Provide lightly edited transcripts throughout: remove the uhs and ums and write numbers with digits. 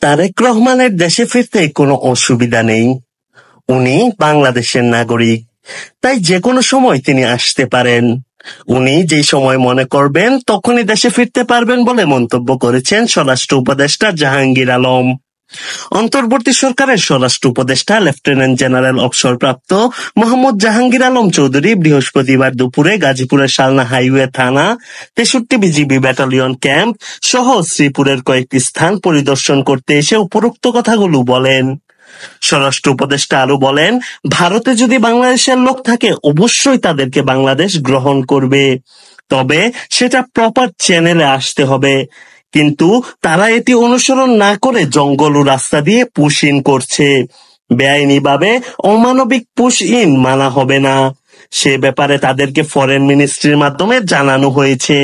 তারেক রহমানের দেশে ফিরতে কোনো অসুবিধা নেই। উনি বাংলাদেশের নাগরিক, তাই যে কোনো সময় তিনি আসতে পারেন। উনি যেই সময় মনে করবেন তখনই দেশে ফিরতে পারবেন বলে মন্তব্য করেছেন স্বরাষ্ট্র উপদেষ্টা জাহাঙ্গীর আলম। অন্তর্বর্তী সরকারের স্বরাষ্ট্র উপদেষ্টা লেফটেন্যান্ট জেনারেল অবসরপ্রাপ্ত মোহাম্মদ জাহাঙ্গীর আলম চৌধুরী বৃহস্পতিবার দুপুরে গাজীপুরের শালনা হাইওয়ে থানা ৬৩ বিজিবি ব্যাটালিয়ন ক্যাম্প সহ শ্রীপুরের কয়েকটি স্থান পরিদর্শন করতে এসে উপরোক্ত কথাগুলো বলেন। স্বরাষ্ট্র উপদেষ্টা আরো বলেন, ভারতে যদি বাংলাদেশের লোক থাকে অবশ্যই তাদেরকে বাংলাদেশ গ্রহণ করবে, তবে সেটা প্রপার চ্যানেলে আসতে হবে। কিন্তু তারা এটি অনুসরণ না করে জঙ্গল ও রাস্তা দিয়ে পুশ ইন করছে। বেআইনিভাবে অমানবিক পুশ ইন মানা হবে না, সে ব্যাপারে তাদেরকে ফরেন মিনিস্ট্রির মাধ্যমে জানানো হয়েছে।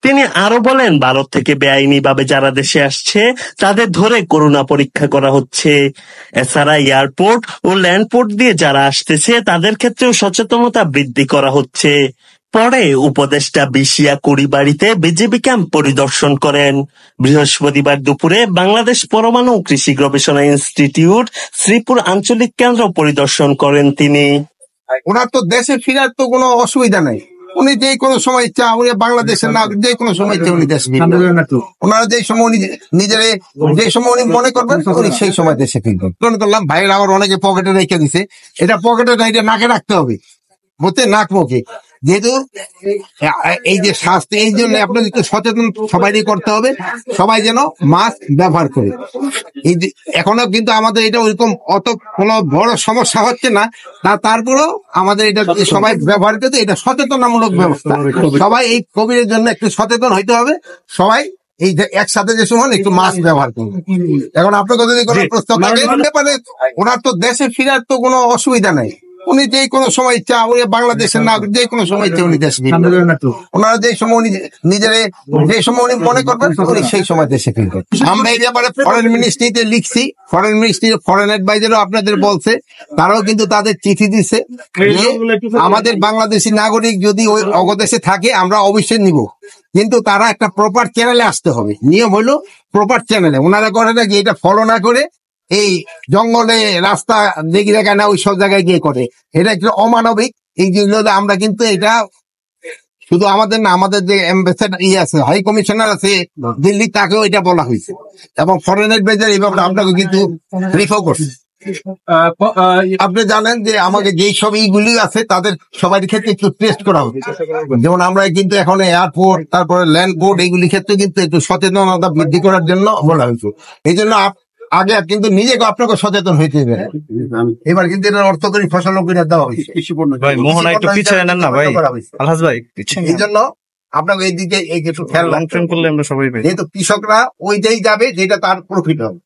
তিনি আরো বলেন, ভারত থেকে বেআইনিভাবে যারা দেশে আসছে তাদের ধরে করোনা পরীক্ষা করা হচ্ছে। এছাড়া এয়ারপোর্ট ও ল্যান্ডপোর্ট দিয়ে যারা আসতেছে তাদের ক্ষেত্রেও সচেতনতা বৃদ্ধি করা হচ্ছে। পরে উপদেষ্টা বিশিয়া কুড়িবাড়িতে বিজিবি ক্যাম্প পরিদর্শন করেন। বৃহস্পতিবার দুপুরে বাংলাদেশ পরমাণু কৃষি গবেষণা ইনস্টিটিউট শ্রীপুর আঞ্চলিক কেন্দ্র পরিদর্শন করেন তিনি। ওনার তো দেশে ফেরার তো কোনো অসুবিধা নাই, উনি যে কোনো সময় ইচ্ছা, উনি বাংলাদেশের না যে কোনো সময় ইচ্ছা উনি দেশে ফিরবেন। ওনারা যে সময় উনি নিজের যে সময় উনি মনে করবেন উনি সেই সময় দেশে ফিরবেন। করলাম ভাইয়ের আবার অনেকে পকেটে রেখে দিছে, এটা পকেটে না, এটা নাকে রাখতে হবে, বুঝতে নাক মুখে, যেহেতু এই যে স্বাস্থ্য, এই জন্য আপনাদের একটু সচেতন সবাই করতে হবে, সবাই যেন মাস্ক ব্যবহার করে। এই যে এখনো কিন্তু আমাদের এটা ওইরকম অত কোনো বড় সমস্যা হচ্ছে না, তারপরেও আমাদের এটা সবাই ব্যবহার করতে, এটা সচেতনামূলক ব্যবস্থা। সবাই এই কোভিডের জন্য একটু সচেতন হইতে হবে, সবাই এই একসাথে যে সময় একটু মাস্ক ব্যবহার করবে। এখন আপনাকে যদি কোনো প্রস্তাব থাকে, ওনার তো দেশে ফেরার তো কোনো অসুবিধা নাই, উনি যে কোনো সময় ইচ্ছা, উনি বাংলাদেশের না যে কোনো সময় ইচ্ছা উনি দেশে ফিরবেন। ওনারা যে সময় উনি নিজের যে সময় উনি মনে করবেন উনি সেই সময় দেশে ফিরবেন। আমরা এই ব্যাপারে ফরেন মিনিস্ট্রিতে লিখছি, ফরেন মিনিস্ট্রি ফরেন অ্যাডভাইজারও আপনাদের বলছে, তারাও কিন্তু তাদের চিঠি দিচ্ছে যে আমাদের বাংলাদেশি নাগরিক যদি ওই অগদেশে থাকে আমরা অবশ্যই নিব, কিন্তু তারা একটা প্রপার চ্যানেলে আসতে হবে। নিয়ম হলো প্রপার চ্যানেলে। ওনারা করে না যে এটা ফলো না করে এই জঙ্গলে রাস্তা দেখি দেখা না ওই সব জায়গায় গিয়ে করে, এটা একটু অমানবিক। এই যেগুলো আমরা কিন্তু এটা শুধু আমাদের না, আমাদের যে অ্যাম্বাসেডার আছে, হাই কমিশনার আছে দিল্লি, তাকেও এটা বলা হয়েছে, এবং ফরেন অ্যাডভাইজার এই ব্যাপারে আপনাকে কিন্তু রিফার করছে। আপনি জানেন যে আমাকে যেই সব ইগুলি আছে তাদের সবার ক্ষেত্রে একটু টেস্ট করা হচ্ছে, যেমন আমরা কিন্তু এখন এয়ারপোর্ট তারপরে ল্যান্ডপোর্ট এইগুলির ক্ষেত্রে কিন্তু একটু সচেতনতা বৃদ্ধি করার জন্য বলা হয়েছে। এই জন্য আগে কিন্তু নিজেকে আপনাকে সচেতন হইতে হবে। এবার কিন্তু এটার অর্থ করে ফসল দেওয়া হয়েছে, এই জন্য আপনাকে এই দিকে একটু খেয়াল করলে আমরা সবাই পাই। যেহেতু কৃষকরা ওইটাই যাবে যেটা তার প্রফিট হবে,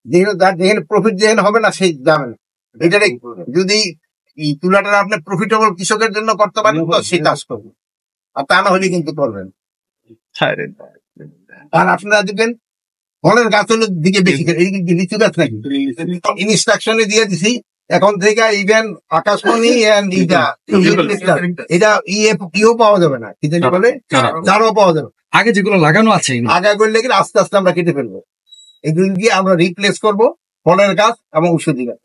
যেখানে প্রফিট যেখানে হবে না সেই যাবে না। এটাই যদি তুলাটা আপনি প্রফিটেবল কৃষকের জন্য করতে পারেন তো সেই চাষ করবেন, আর তা না হলে কিন্তু করবেন। আর আপনারা দেখবেন ফলের গাছের দিকে বেশি, লিচু গাছ নাকি ইনস্ট্রাকশনে দিয়ে দিছি এখন থেকে, ইভেন আকাশমণি এটা ইও পাওয়া যাবে না, কি বলে চারও পাওয়া যাবে। আগে যেগুলো লাগানো আছে আগে করলে আস্তে আস্তে আমরা কেটে ফেলবো, এগুলি দিয়ে আমরা রিপ্লেস করবো ফলের গাছ এবং ঔষধি গাছ।